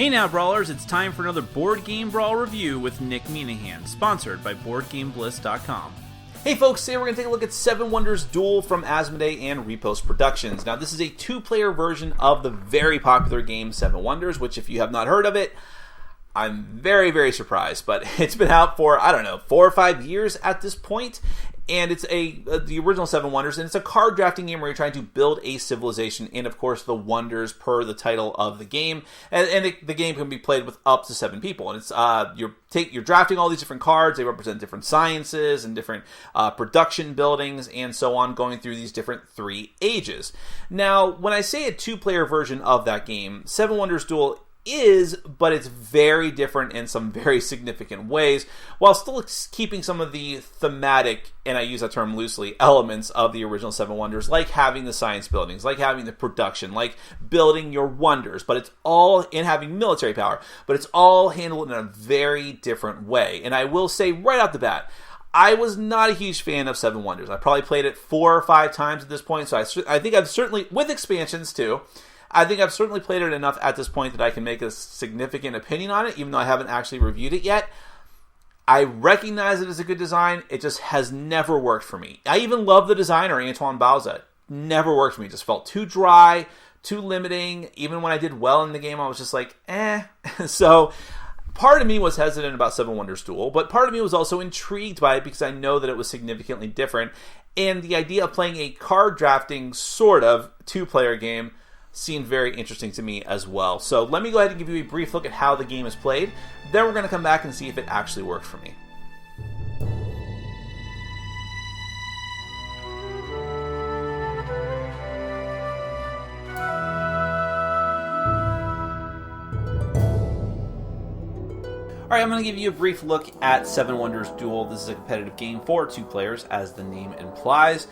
Hey now, Brawlers, it's time for another Board Game Brawl review with Nick Minahan, sponsored by BoardGameBliss.com. Hey folks, today we're going to take a look at Seven Wonders Duel from Asmodee and Repost Productions. Now, this is a two-player version of the very popular game Seven Wonders, which if you have not heard of it, I'm very, very surprised, but it's been out for, 4 or 5 years at this point. And it's the original Seven Wonders, and it's a card drafting game where you're trying to build a civilization and, of course, the wonders per the title of the game. And the game can be played with up to 7 people. And it's you're drafting all these different cards. They represent different sciences and different production buildings and so on, going through these different 3 ages. Now, when I say a 2-player version of that game, Seven Wonders Duel but it's very different in some very significant ways, while still keeping some of the thematic, and I use that term loosely, elements of the original Seven Wonders, like having the science buildings, like having the production, like building your wonders, but it's all in having military power, but it's all handled in a very different way. And I will say right out the bat, I was not a huge fan of Seven Wonders. I probably played it 4 or 5 times at this point, so I think I've certainly, with expansions too, I think I've certainly played it enough at this point that I can make a significant opinion on it, even though I haven't actually reviewed it yet. I recognize it as a good design. It just has never worked for me. I even love the designer, Antoine Bauza. Never worked for me. It just felt too dry, too limiting. Even when I did well in the game, I was just like, eh. So part of me was hesitant about Seven Wonders Duel, but part of me was also intrigued by it because I know that it was significantly different. And the idea of playing a card drafting sort of 2-player game seemed very interesting to me as well. So let me go ahead and give you a brief look at how the game is played. Then we're going to come back and see if it actually worked for me. Alright, I'm going to give you a brief look at Seven Wonders Duel. This is a competitive game for 2 players, as the name implies.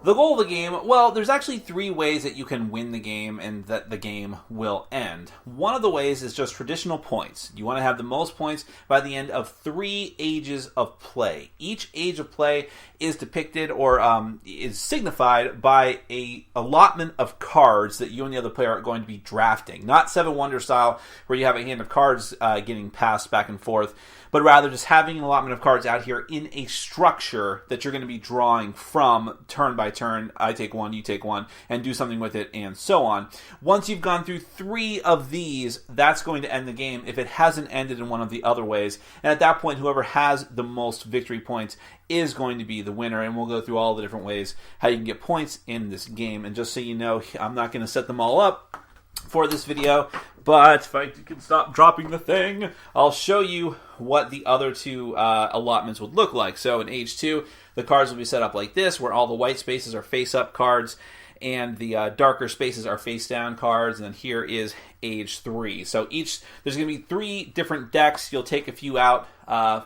The goal of the game, well, there's actually 3 ways that you can win the game and that the game will end. One of the ways is just traditional points. You want to have the most points by the end of 3 ages of play. Each age of play is depicted or is signified by an allotment of cards that you and the other player are going to be drafting. Not Seven Wonders style, where you have a hand of cards getting passed back and forth, but rather just having an allotment of cards out here in a structure that you're going to be drawing from turn by turn. I take one, you take one, and do something with it, and so on. Once you've gone through 3 of these, that's going to end the game if it hasn't ended in one of the other ways. And at that point, whoever has the most victory points is going to be the winner, and we'll go through all the different ways how you can get points in this game. And just so you know, I'm not going to set them all up for this video, but if I can stop dropping the thing, I'll show you what the other 2 allotments would look like. So in Age 2, the cards will be set up like this, where all the white spaces are face-up cards, and the darker spaces are face-down cards, and then here is Age 3. So there's going to be 3 different decks. You'll take a few out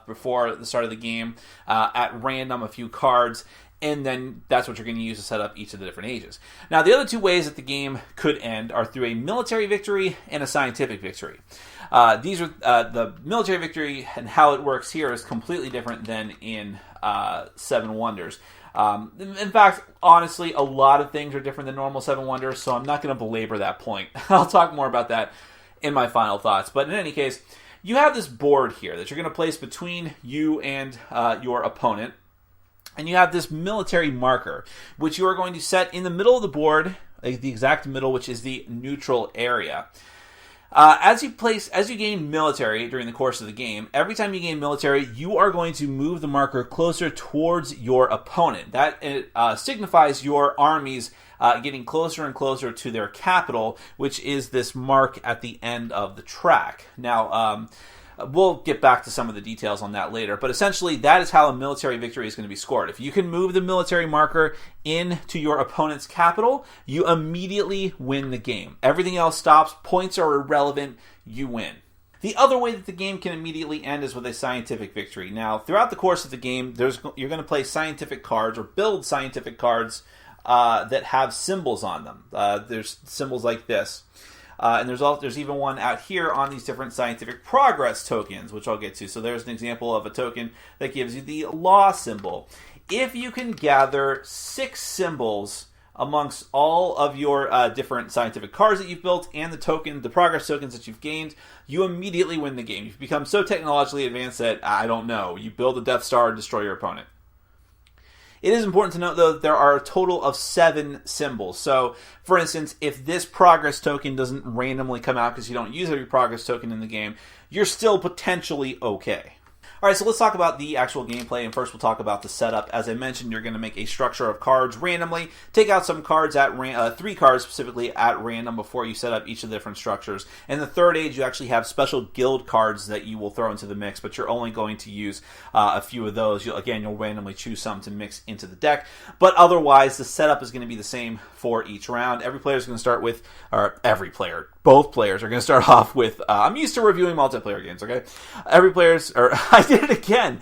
before the start of the game, at random, a few cards, and then that's what you're going to use to set up each of the different ages. Now, the other 2 ways that the game could end are through a military victory and a scientific victory. These are the military victory, and how it works here is completely different than in Seven Wonders. In fact, honestly, a lot of things are different than normal Seven Wonders, so I'm not going to belabor that point. I'll talk more about that in my final thoughts. But in any case, you have this board here that you're going to place between you and your opponent. And you have this military marker, which you are going to set in the middle of the board, the exact middle, which is the neutral area. As you gain military during the course of the game, every time you gain military, you are going to move the marker closer towards your opponent. That signifies your armies getting closer and closer to their capital, which is this mark at the end of the track. Now, we'll get back to some of the details on that later, but essentially that is how a military victory is going to be scored. If you can move the military marker into your opponent's capital, you immediately win the game. Everything else stops, points are irrelevant, you win. The other way that the game can immediately end is with a scientific victory. Now, throughout the course of the game, you're going to play scientific cards or build scientific cards that have symbols on them. There's symbols like this. And there's even one out here on these different scientific progress tokens, which I'll get to. So there's an example of a token that gives you the law symbol. If you can gather 6 symbols amongst all of your different scientific cards that you've built and the progress tokens that you've gained, you immediately win the game. You've become so technologically advanced that, I don't know, you build a Death Star and destroy your opponent. It is important to note, though, that there are a total of 7 symbols. So, for instance, if this progress token doesn't randomly come out because you don't use every progress token in the game, you're still potentially okay. Alright, so let's talk about the actual gameplay, and first we'll talk about the setup. As I mentioned, you're going to make a structure of cards randomly, take out some cards at 3 cards specifically at random before you set up each of the different structures. In the third age, you actually have special guild cards that you will throw into the mix, but you're only going to use a few of those. You'll randomly choose some to mix into the deck, but otherwise the setup is going to be the same for each round. Every player is going to start with, both players are going to start off with, I'm used to reviewing multiplayer games, okay? I did it again.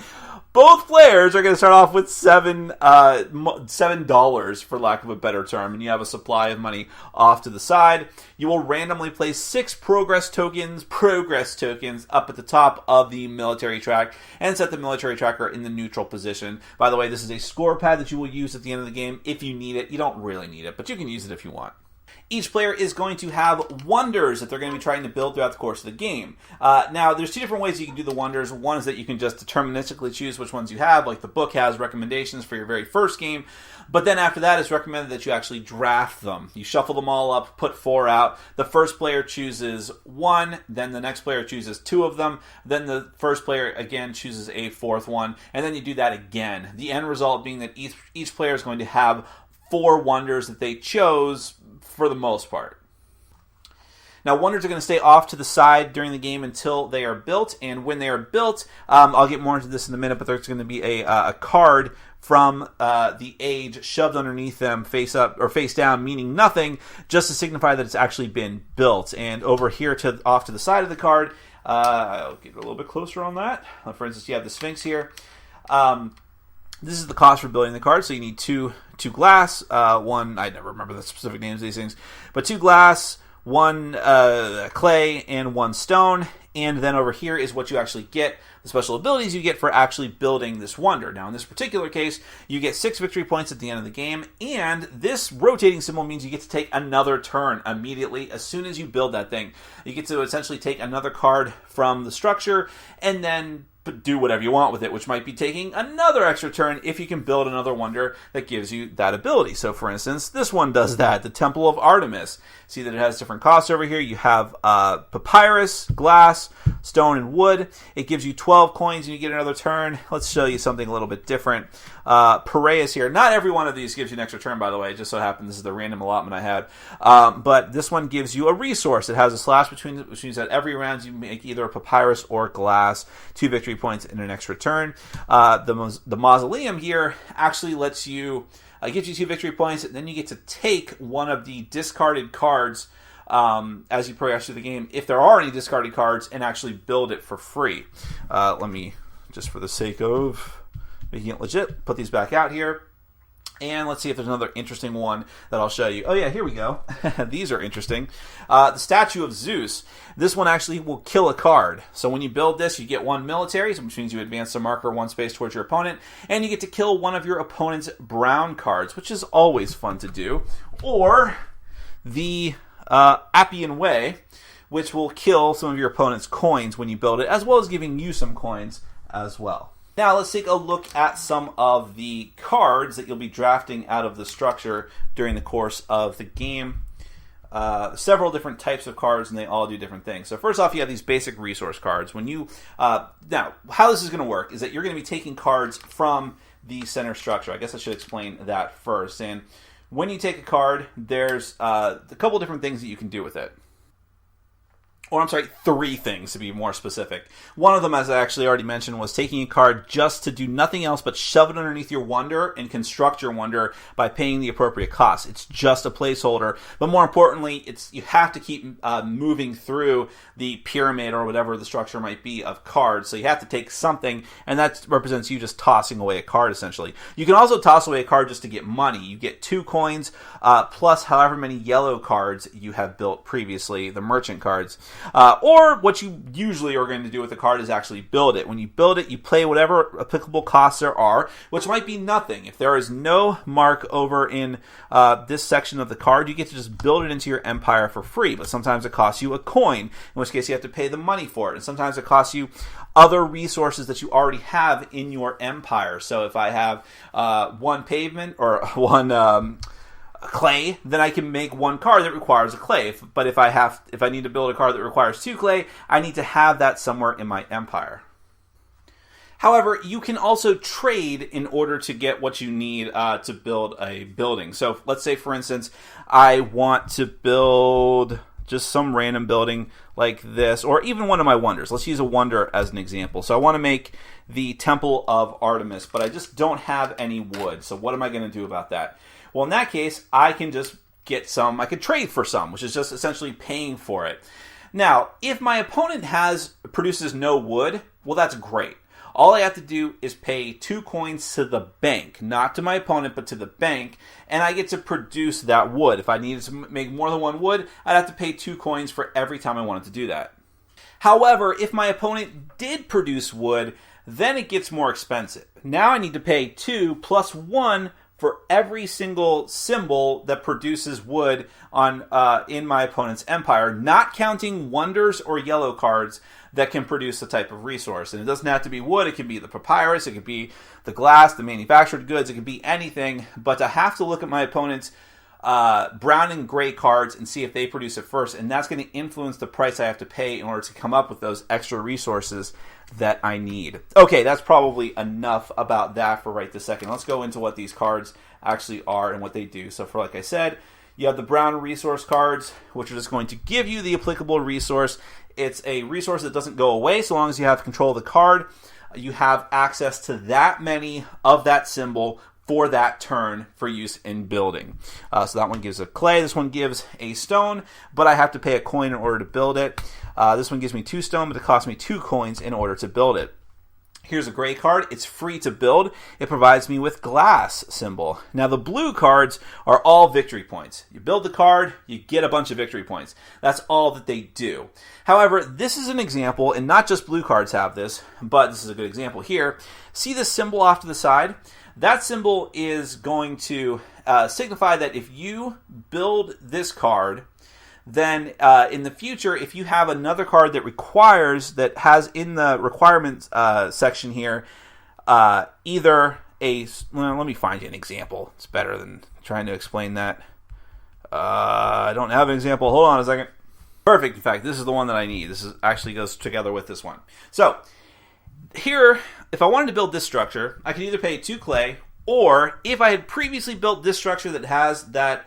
Both players are going to start off with $7, for lack of a better term, and you have a supply of money off to the side. You will randomly place 6 progress tokens up at the top of the military track, and set the military tracker in the neutral position. By the way, this is a score pad that you will use at the end of the game if you need it. You don't really need it, but you can use it if you want. Each player is going to have wonders that they're going to be trying to build throughout the course of the game. Now, there's 2 different ways you can do the wonders. One is that you can just deterministically choose which ones you have, like the book has recommendations for your very first game. But then after that, it's recommended that you actually draft them. You shuffle them all up, put 4 out. The first player chooses 1, then the next player chooses 2 of them, then the first player again chooses a 4th one, and then you do that again. The end result being that each player is going to have 4 wonders that they chose for the most part. Now, wonders are going to stay off to the side during the game until they are built, and when they are built, I'll get more into this in a minute, but there's going to be a card from the age shoved underneath them face up or face down, meaning nothing, just to signify that it's actually been built. And over here off to the side of the card, I'll get a little bit closer on that. For instance, you have the Sphinx here. This is the cost for building the card, so you need two glass, 1, I never remember the specific names of these things, but 2 glass, 1 clay, and 1 stone. And then over here is what you actually get, the special abilities you get for actually building this wonder. Now, in this particular case, you get 6 victory points at the end of the game, and this rotating symbol means you get to take another turn immediately as soon as you build that thing. You get to essentially take another card from the structure, and then do whatever you want with it, which might be taking another extra turn if you can build another wonder that gives you that ability. So, for instance, this one does that, the Temple of Artemis. See that it has different costs over here. You have papyrus, glass, stone, and wood. It gives you 12 coins and you get another turn. Let's show you something a little bit different. Piraeus here. Not every one of these gives you an extra turn, by the way. It just so happens this is the random allotment I had. But this one gives you a resource. It has a slash between it, which means that every round you make either a papyrus or glass, 2 victory points and an extra turn. The mausoleum here actually lets you gives you 2 victory points, and then you get to take one of the discarded cards as you progress through the game, if there are any discarded cards, and actually build it for free. Let me, just for the sake of making it legit, put these back out here. And let's see if there's another interesting one that I'll show you. Oh yeah, here we go. These are interesting. The Statue of Zeus. This one actually will kill a card. So when you build this, you get 1 military, which means you advance the marker 1 space towards your opponent, and you get to kill one of your opponent's brown cards, which is always fun to do. Or the Appian Way, which will kill some of your opponent's coins when you build it, as well as giving you some coins as well. Now let's take a look at some of the cards that you'll be drafting out of the structure during the course of the game. Several different types of cards, and they all do different things. So first off, you have these basic resource cards. When you now, how this is going to work is that you're going to be taking cards from the center structure. I guess I should explain that first. And when you take a card, there's a couple different things that you can do with it. Or I'm sorry, 3 things to be more specific. One of them, as I actually already mentioned, was taking a card just to do nothing else but shove it underneath your wonder and construct your wonder by paying the appropriate cost. It's just a placeholder, but more importantly, you have to keep moving through the pyramid or whatever the structure might be of cards. So you have to take something, and that represents you just tossing away a card, essentially. You can also toss away a card just to get money. You get 2 coins plus however many yellow cards you have built previously, the merchant cards. Or what you usually are going to do with the card is actually build it. When you build it, you pay whatever applicable costs there are, which might be nothing. If there is no mark over in this section of the card, you get to just build it into your empire for free. But sometimes it costs you a coin, in which case you have to pay the money for it. And sometimes it costs you other resources that you already have in your empire. So if I have one pavement or one clay, then I can make one card that requires a clay. But if I need to build a card that requires 2 clay, I need to have that somewhere in my empire. However, you can also trade in order to get what you need to build a building. So let's say, for instance, I want to build just some random building like this, or even one of my wonders. Let's use a wonder as an example. So I want to make the Temple of Artemis, but I just don't have any wood. So what am I going to do about that? Well, in that case, I can just get some. I could trade for some, which is just essentially paying for it. Now, if my opponent produces no wood, well, that's great. All I have to do is pay 2 coins to the bank, not to my opponent, but to the bank, and I get to produce that wood. If I needed to make more than 1 wood, I'd have to pay 2 coins for every time I wanted to do that. However, if my opponent did produce wood, then it gets more expensive. Now I need to pay 2 plus 1 for every single symbol that produces wood in my opponent's empire, not counting wonders or yellow cards that can produce the type of resource. And it doesn't have to be wood, it can be the papyrus, it could be the glass, the manufactured goods, it could be anything, but I have to look at my opponent's brown and gray cards and see if they produce it first, and that's going to influence the price I have to pay in order to come up with those extra resources that I need. Okay, that's probably enough about that for right this second. Let's go into what these cards actually are and what they do. So for, like I said, you have the brown resource cards, which are just going to give you the applicable resource. It's a resource that doesn't go away so long as you have control of the card. You have access to that many of that symbol for that turn for use in building. So that one gives a clay, this one gives a stone, but I have to pay a coin in order to build it. This one gives me 2 stone, but it costs me 2 coins in order to build it. Here's a gray card. It's free to build. It provides me with glass symbol. Now the blue cards are all victory points. You build the card, you get a bunch of victory points. That's all that they do. However, this is an example, and not just blue cards have this, but this is a good example here. See this symbol off to the side? That symbol is going to signify that if you build this card, then in the future, if you have another card that has in the requirements section here, either let me find you an example. It's better than trying to explain that. I don't have an example. Hold on a second. Perfect. In fact, this is the one that I need. This actually goes together with this one. So here, if I wanted to build this structure, I could either pay 2 clay, or if I had previously built this structure that has that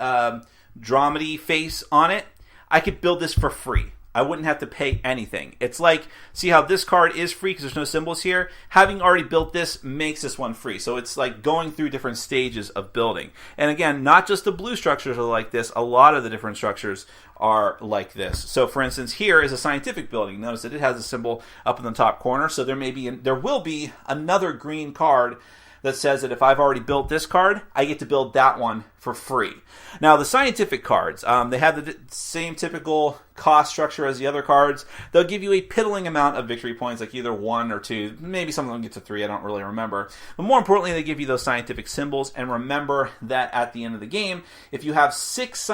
dramedy face on it, I could build this for free. I wouldn't have to pay anything. It's like, see how this card is free because there's no symbols here? Having already built this makes this one free. So it's like going through different stages of building. And again, not just the blue structures are like this. A lot of the different structures are like this. So for instance, here is a scientific building. Notice that it has a symbol up in the top corner. So there will be another green card that says that if I've already built this card, I get to build that one for free. Now, the scientific cards, they have the same typical cost structure as the other cards. They'll give you a piddling amount of victory points, like either 1 or 2. Maybe some of them get to 3, I don't really remember. But more importantly, they give you those scientific symbols. And remember that at the end of the game, if you have 6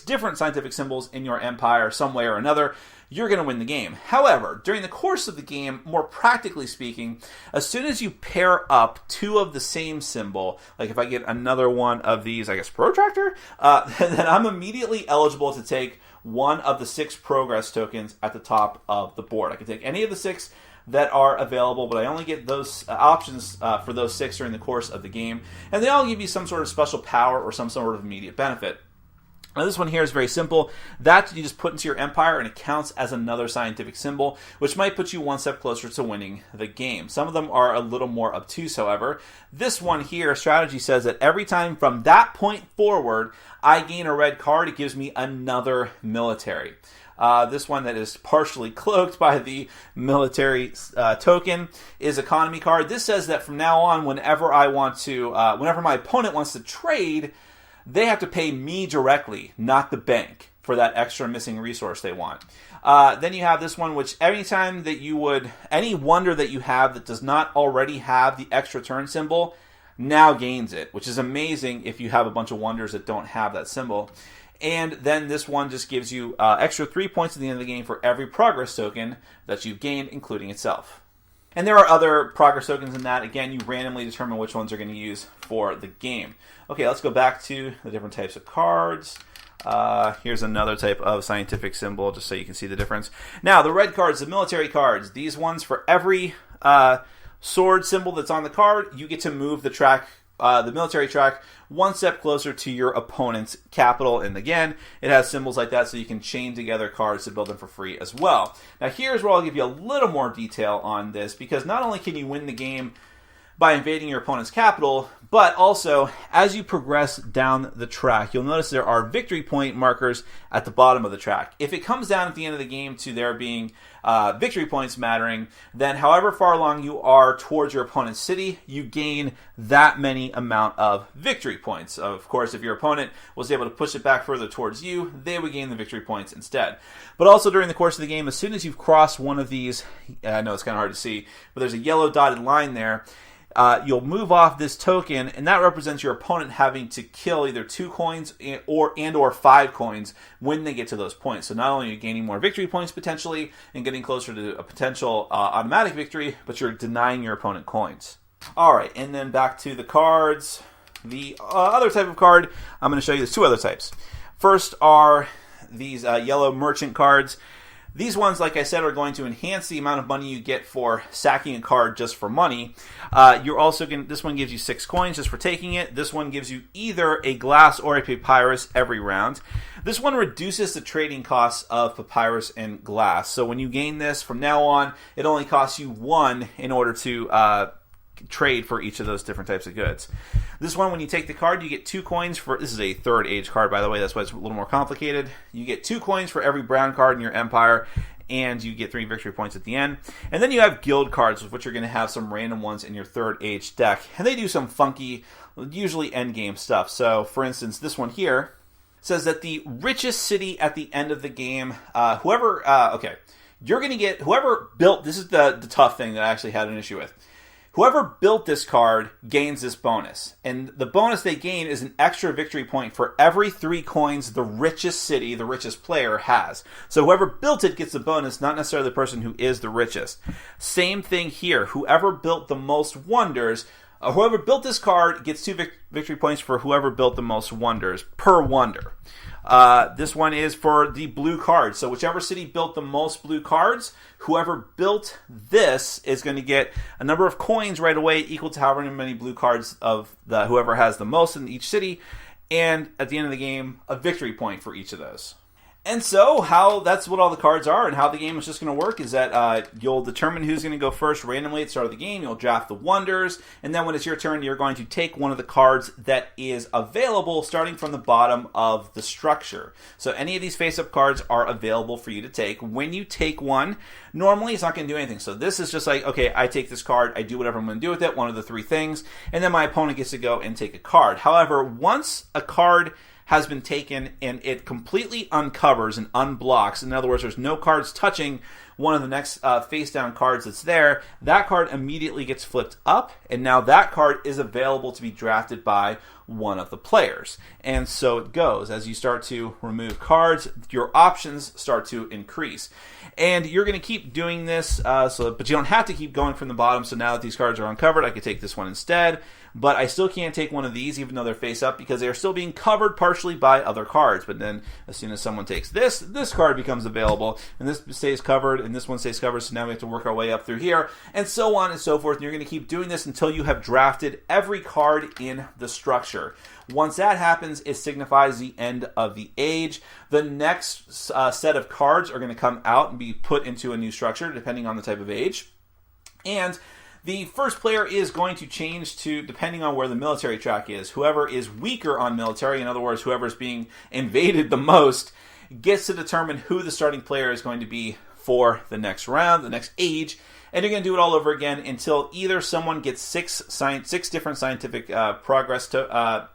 different scientific symbols in your empire some way or another, you're going to win the game. However, during the course of the game, more practically speaking, as soon as you pair up 2 of the same symbol, like if I get another one of these, I guess, protractor, then I'm immediately eligible to take one of the 6 progress tokens at the top of the board. I can take any of the 6 that are available, but I only get those options for those 6 during the course of the game, and they all give you some sort of special power or some sort of immediate benefit. Now this one here is very simple. That you just put into your empire and it counts as another scientific symbol, which might put you one step closer to winning the game. Some of them are a little more obtuse, however. This one here, strategy says that every time from that point forward, I gain a red card, it gives me another military. This one that is partially cloaked by the military token is economy card. This says that from now on, whenever my opponent wants to trade, they have to pay me directly, not the bank, for that extra missing resource they want. Then you have this one, which anytime that any wonder that you have that does not already have the extra turn symbol, now gains it, which is amazing if you have a bunch of wonders that don't have that symbol. And then this one just gives you extra 3 points at the end of the game for every progress token that you've gained, including itself. And there are other progress tokens in that. Again, you randomly determine which ones you're going to use for the game. Okay, let's go back to the different types of cards. Here's another type of scientific symbol, just so you can see the difference. Now, the red cards, the military cards, these ones, for every sword symbol that's on the card, you get to move the track, the military track, one step closer to your opponent's capital. And again, it has symbols like that, so you can chain together cards to build them for free as well. Now, here's where I'll give you a little more detail on this, because not only can you win the game by invading your opponent's capital, but also, as you progress down the track, you'll notice there are victory point markers at the bottom of the track. If it comes down at the end of the game to there being victory points mattering, then however far along you are towards your opponent's city, you gain that many amount of victory points. Of course, if your opponent was able to push it back further towards you, they would gain the victory points instead. But also during the course of the game, as soon as you've crossed one of these, I know it's kind of hard to see, but there's a yellow dotted line there, you'll move off this token, and that represents your opponent having to kill either 2 coins or 5 coins when they get to those points. So not only are you gaining more victory points potentially and getting closer to a potential automatic victory, but you're denying your opponent coins. All right, and then back to the cards. The other type of card, I'm going to show you there's 2 other types. First are these yellow merchant cards. These ones, like I said, are going to enhance the amount of money you get for sacking a card just for money. You're also going. This one gives you 6 coins just for taking it. This one gives you either a glass or a papyrus every round. This one reduces the trading costs of papyrus and glass. So when you gain this, from now on, it only costs you 1 in order to trade for each of those different types of goods. This one, when you take the card, you get 2 coins for, this is a 3rd age card, by the way, that's why it's a little more complicated. You get 2 coins for every brown card in your empire, and you get 3 victory points at the end. And then you have guild cards, which are going to have some random ones in your 3rd age deck, and they do some funky, usually end game stuff. So, for instance, this one here says that the richest city at the end of the game, you're going to get, whoever built, this is the tough thing that I actually had an issue with. Whoever built this card gains this bonus. And the bonus they gain is an extra victory point for every 3 coins the richest city, the richest player, has. So whoever built it gets the bonus, not necessarily the person who is the richest. Same thing here. Whoever built the most wonders, whoever built this card gets 2 victory points for whoever built the most wonders per wonder. This one is for the blue cards. So whichever city built the most blue cards, whoever built this is going to get a number of coins right away equal to however many blue cards of whoever has the most in each city. And at the end of the game, a victory point for each of those. And so that's what all the cards are, and how the game is just going to work is that you'll determine who's going to go first randomly at the start of the game. You'll draft the wonders, and then when it's your turn, you're going to take one of the cards that is available starting from the bottom of the structure. So any of these face-up cards are available for you to take. When you take one, normally it's not going to do anything. So this is just like, okay, I take this card, I do whatever I'm going to do with it, one of the 3 things, and then my opponent gets to go and take a card. However, once a card has been taken and it completely uncovers and unblocks, in other words, there's no cards touching one of the next face down cards that's there, that card immediately gets flipped up, and now that card is available to be drafted by one of the players. And so it goes. As you start to remove cards, your options start to increase. And you're going to keep doing this, but you don't have to keep going from the bottom. So now that these cards are uncovered, I could take this one instead. But I still can't take one of these, even though they're face up, because they are still being covered partially by other cards. But then, as soon as someone takes this card becomes available, and this stays covered, and this one stays covered, so now we have to work our way up through here, and so on and so forth. And you're going to keep doing this until you have drafted every card in the structure. Once that happens, it signifies the end of the age. The next set of cards are going to come out and be put into a new structure, depending on the type of age. And the first player is going to change to, depending on where the military track is, whoever is weaker on military, in other words, whoever is being invaded the most, gets to determine who the starting player is going to be for the next round, the next age. And you're going to do it all over again until either someone gets 6 different scientific progress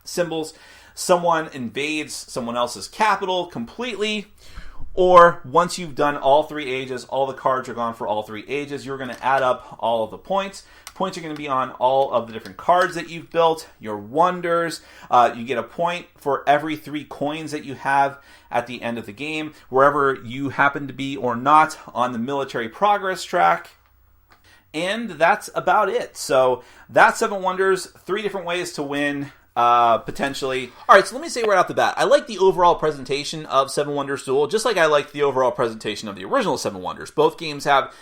symbols. someone invades someone else's capital completely, or once you've done all 3 ages, all the cards are gone for all 3 ages, you're going to add up all of the points. Points are going to be on all of the different cards that you've built, your wonders. You get a point for every 3 coins that you have at the end of the game, wherever you happen to be or not on the military progress track. And that's about it. So that's 7 Wonders, 3 different ways to win. Potentially. All right, so let me say right off the bat, I like the overall presentation of 7 Wonders Duel, just like I like the overall presentation of the original 7 Wonders. Both games have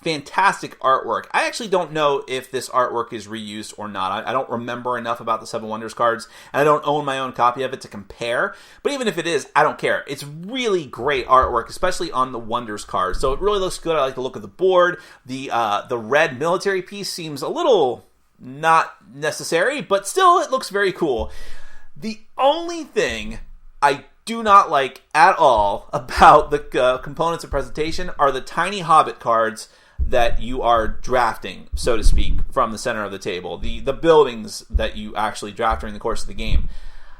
fantastic artwork. I actually don't know if this artwork is reused or not. I don't remember enough about the 7 Wonders cards, and I don't own my own copy of it to compare. But even if it is, I don't care. It's really great artwork, especially on the Wonders cards. So it really looks good. I like the look of the board. The red military piece seems a little not necessary, but still it looks very cool. The only thing I do not like at all about the components of presentation are the tiny Hobbit cards that you are drafting, so to speak, from the center of the table. The buildings that you actually draft during the course of the game.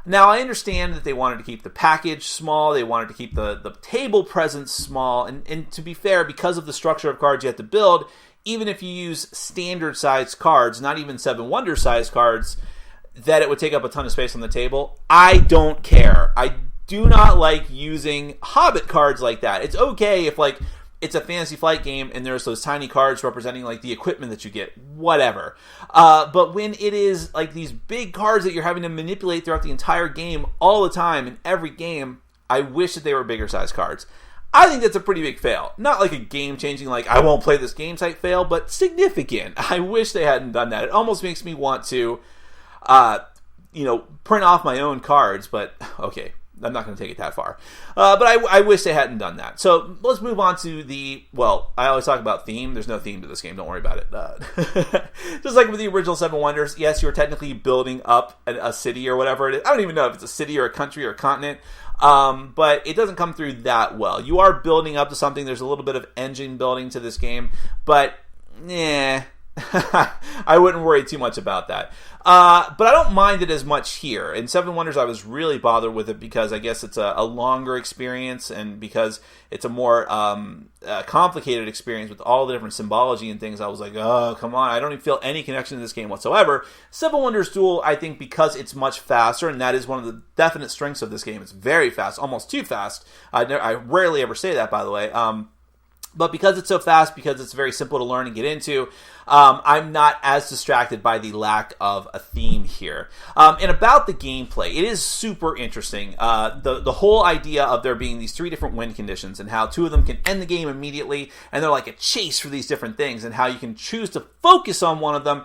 Now, I understand that they wanted to keep the package small, they wanted to keep the table presence small, and to be fair, because of the structure of cards you have to build, even if you use standard sized cards, not even 7 Wonder sized cards, that it would take up a ton of space on the table. I don't care. I do not like using Hobbit cards like that. It's okay if like it's a Fantasy Flight game and there's those tiny cards representing like the equipment that you get, whatever. But when it is like these big cards that you're having to manipulate throughout the entire game all the time in every game, I wish that they were bigger size cards. I think that's a pretty big fail. Not like a game-changing, like, I won't play this game type fail, but significant. I wish they hadn't done that. It almost makes me want to, print off my own cards, but okay, I'm not going to take it that far. But I wish they hadn't done that. So let's move on to I always talk about theme. There's no theme to this game. Don't worry about it. Just like with the original 7 Wonders, yes, you're technically building up a city or whatever it is. I don't even know if it's a city or a country or a continent. But it doesn't come through that well. You are building up to something. There's a little bit of engine building to this game, but I wouldn't worry too much about that. But I don't mind it as much here. In 7 Wonders, I was really bothered with it because I guess it's a longer experience and because it's a more complicated experience with all the different symbology and things. I was like, oh, come on. I don't even feel any connection to this game whatsoever. 7 Wonders Duel, I think because it's much faster, and that is one of the definite strengths of this game. It's very fast, almost too fast. I rarely ever say that, by the way. But because it's so fast, because it's very simple to learn and get into, I'm not as distracted by the lack of a theme here. And about the gameplay, it is super interesting. The whole idea of there being these 3 different win conditions and how 2 of them can end the game immediately, and they're like a chase for these different things, and how you can choose to focus on one of them,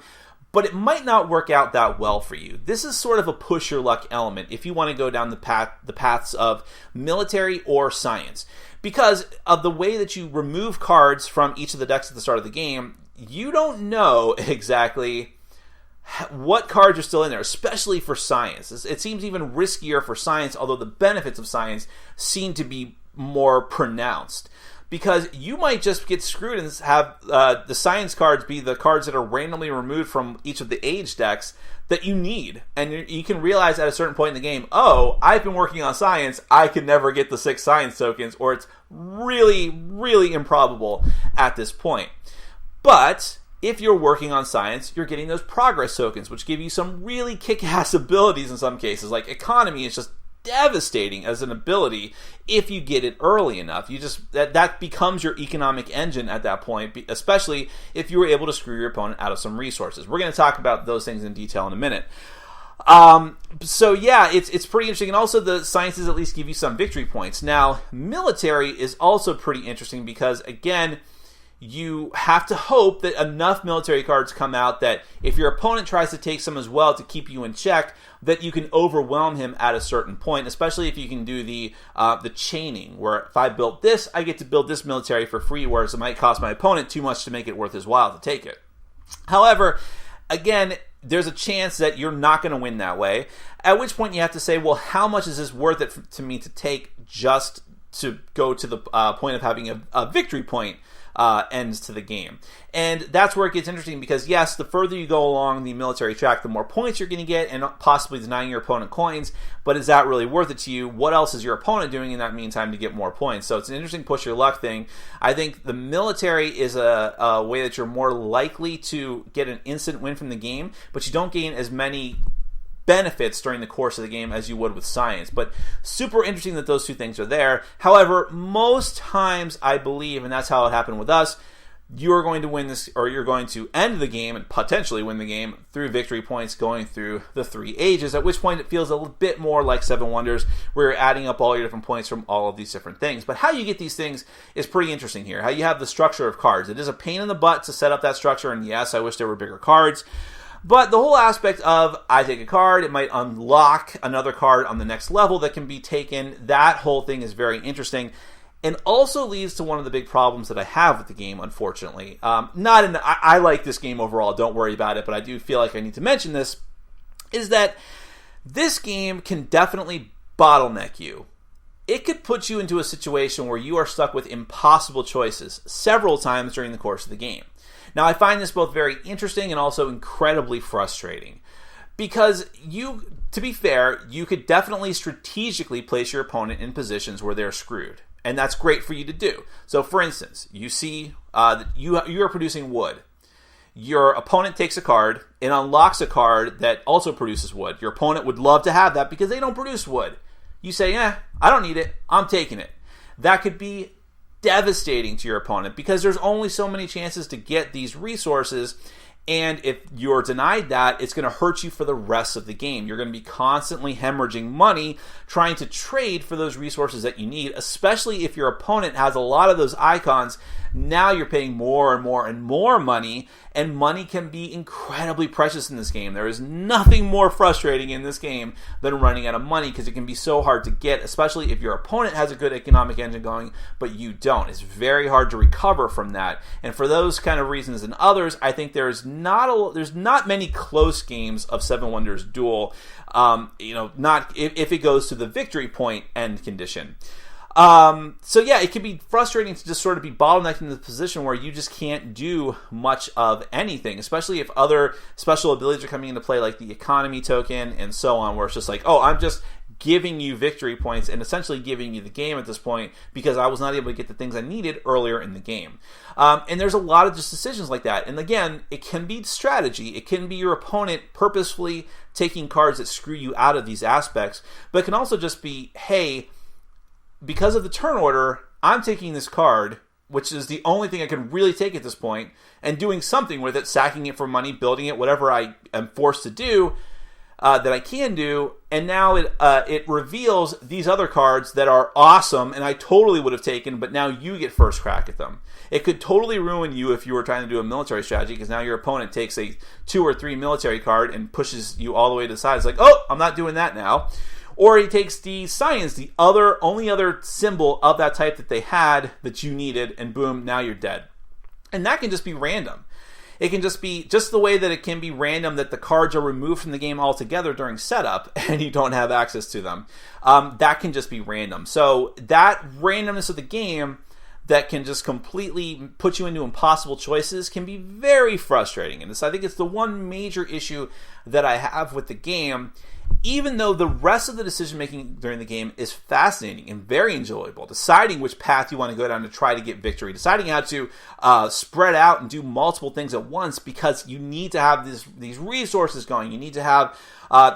but it might not work out that well for you. This is sort of a push your luck element if you want to go down the paths of military or science. Because of the way that you remove cards from each of the decks at the start of the game, you don't know exactly what cards are still in there, especially for science. It seems even riskier for science, although the benefits of science seem to be more pronounced. Because you might just get screwed and have the science cards be the cards that are randomly removed from each of the age decks that you need. And you can realize at a certain point in the game, oh, I've been working on science, I could never get the 6 science tokens, or it's really, really improbable at this point. But if you're working on science, you're getting those progress tokens, which give you some really kick-ass abilities in some cases. Like economy is just devastating as an ability if you get it early enough. You just that becomes your economic engine at that point, especially if you were able to screw your opponent out of some resources. We're going to talk about those things in detail in a minute. So yeah, it's pretty interesting, and also the sciences at least give you some victory points. Now, military is also pretty interesting because, again, you have to hope that enough military cards come out that if your opponent tries to take some as well to keep you in check, that you can overwhelm him at a certain point, especially if you can do the chaining, where if I built this, I get to build this military for free, whereas it might cost my opponent too much to make it worth his while to take it. However, again, there's a chance that you're not going to win that way, at which point you have to say, well, how much is this worth it to me to take just to go to the point of having a victory point ends to the game. And that's where it gets interesting because, yes, the further you go along the military track, the more points you're going to get and possibly denying your opponent coins. But is that really worth it to you? What else is your opponent doing in that meantime to get more points? So it's an interesting push your luck thing. I think the military is a way that you're more likely to get an instant win from the game, but you don't gain as many benefits during the course of the game as you would with science. But super interesting that those two things are there. However, most times I believe, and that's how it happened with us, you're going to win this, or you're going to end the game and potentially win the game through victory points going through the 3 ages, at which point it feels a little bit more like Seven Wonders, where you're adding up all your different points from all of these different things. But how you get these things is pretty interesting here. How you have the structure of cards. It is a pain in the butt to set up that structure, and yes, I wish there were bigger cards. But the whole aspect of, I take a card, it might unlock another card on the next level that can be taken, that whole thing is very interesting, and also leads to one of the big problems that I have with the game, unfortunately. I like this game overall, don't worry about it, but I do feel like I need to mention this, is that this game can definitely bottleneck you. It could put you into a situation where you are stuck with impossible choices several times during the course of the game. Now, I find this both very interesting and also incredibly frustrating because to be fair, you could definitely strategically place your opponent in positions where they're screwed, and that's great for you to do. So, for instance, you see that you are producing wood. Your opponent takes a card and unlocks a card that also produces wood. Your opponent would love to have that because they don't produce wood. You say, I don't need it. I'm taking it. That could be devastating to your opponent because there's only so many chances to get these resources, and if you're denied that, it's going to hurt you for the rest of the game. You're going to be constantly hemorrhaging money trying to trade for those resources that you need, especially if your opponent has a lot of those icons. Now you're paying more and more and more money, and money can be incredibly precious in this game. There is nothing more frustrating in this game than running out of money because it can be so hard to get, especially if your opponent has a good economic engine going, but you don't. It's very hard to recover from that. And for those kind of reasons and others, I think there's not many close games of Seven Wonders Duel, not if it goes to the victory point end condition. So yeah, it can be frustrating to just sort of be bottlenecked in the position where you just can't do much of anything, especially if other special abilities are coming into play, like the economy token and so on, where it's just like, oh, I'm just giving you victory points and essentially giving you the game at this point because I was not able to get the things I needed earlier in the game. And there's a lot of just decisions like that. And again, it can be strategy. It can be your opponent purposefully taking cards that screw you out of these aspects, but it can also just be, hey, because of the turn order, I'm taking this card, which is the only thing I can really take at this point, and doing something with it, sacking it for money, building it, whatever I am forced to do, that I can do, and now it reveals these other cards that are awesome, and I totally would have taken, but now you get first crack at them. It could totally ruin you if you were trying to do a military strategy, because now your opponent takes a 2 or 3 military card and pushes you all the way to the side. It's like, oh, I'm not doing that now. Or he takes the science, the only other symbol of that type that they had that you needed, and boom, now you're dead. And that can just be random. It can just be just the way that it can be random that the cards are removed from the game altogether during setup and you don't have access to them. That can just be random. So that randomness of the game that can just completely put you into impossible choices can be very frustrating. And I think it's the one major issue that I have with the game, even though the rest of the decision making during the game is fascinating and very enjoyable. Deciding which path you want to go down to try to get victory, deciding how to spread out and do multiple things at once, because you need to have these resources going. You need to have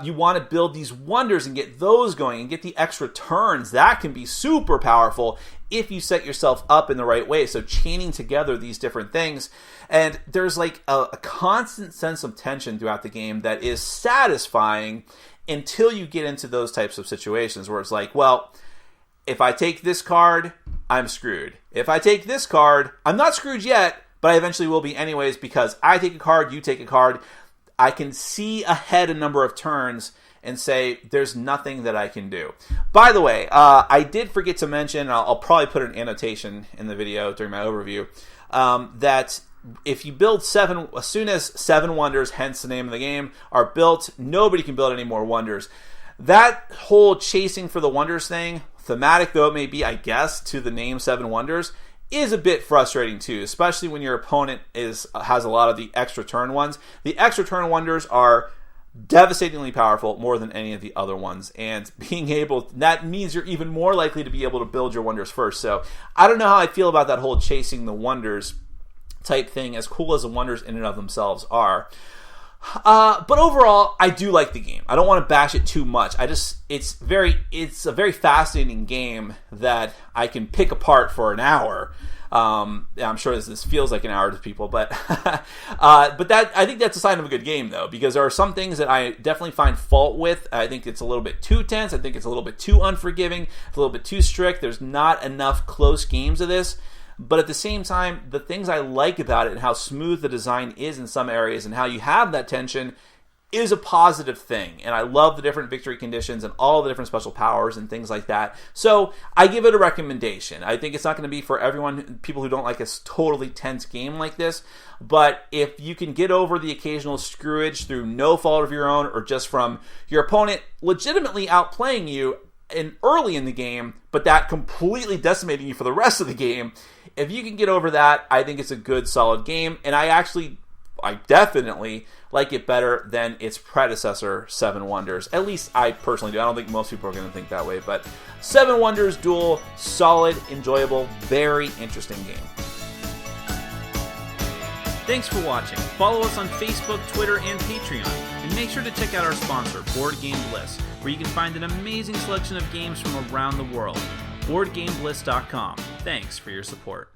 you want to build these wonders and get those going and get the extra turns. That can be super powerful if you set yourself up in the right way. So chaining together these different things, and there's like a constant sense of tension throughout the game that is satisfying until you get into those types of situations where it's like, well, if I take this card, I'm screwed. If I take this card, I'm not screwed yet, but I eventually will be anyways, because I take a card, you take a card. I can see ahead a number of turns and say, there's nothing that I can do. By the way, I did forget to mention, and I'll probably put an annotation in the video during my overview, that if you build as soon as 7 wonders, hence the name of the game, are built, nobody can build any more wonders. That whole chasing for the wonders thing, thematic though it may be, I guess, to the name Seven Wonders, is a bit frustrating too, especially when your opponent has a lot of the extra turn ones. The extra turn wonders are devastatingly powerful, more than any of the other ones, and that means you're even more likely to be able to build your wonders first. So I don't know how I feel about that whole chasing the wonders type thing, as cool as the wonders in and of themselves are. But overall, I do like the game. I don't want to bash it too much. It's a very fascinating game that I can pick apart for an hour. I'm sure this feels like an hour to people, but I think that's a sign of a good game, though, because there are some things that I definitely find fault with. I think it's a little bit too tense. I think it's a little bit too unforgiving, a little bit too strict. There's not enough close games of this. But at the same time, the things I like about it and how smooth the design is in some areas and how you have that tension is a positive thing. And I love the different victory conditions and all the different special powers and things like that. So I give it a recommendation. I think it's not going to be for everyone, people who don't like a totally tense game like this. But if you can get over the occasional screwage through no fault of your own or just from your opponent legitimately outplaying you early in the game, but that completely decimating you for the rest of the game, if you can get over that, I think it's a good, solid game. And I definitely like it better than its predecessor, Seven Wonders. At least I personally do. I don't think most people are going to think that way. But Seven Wonders Duel, solid, enjoyable, very interesting game. Thanks for watching. Follow us on Facebook, Twitter, and Patreon. And make sure to check out our sponsor, Board Game Bliss, where you can find an amazing selection of games from around the world. BoardGameBliss.com. Thanks for your support.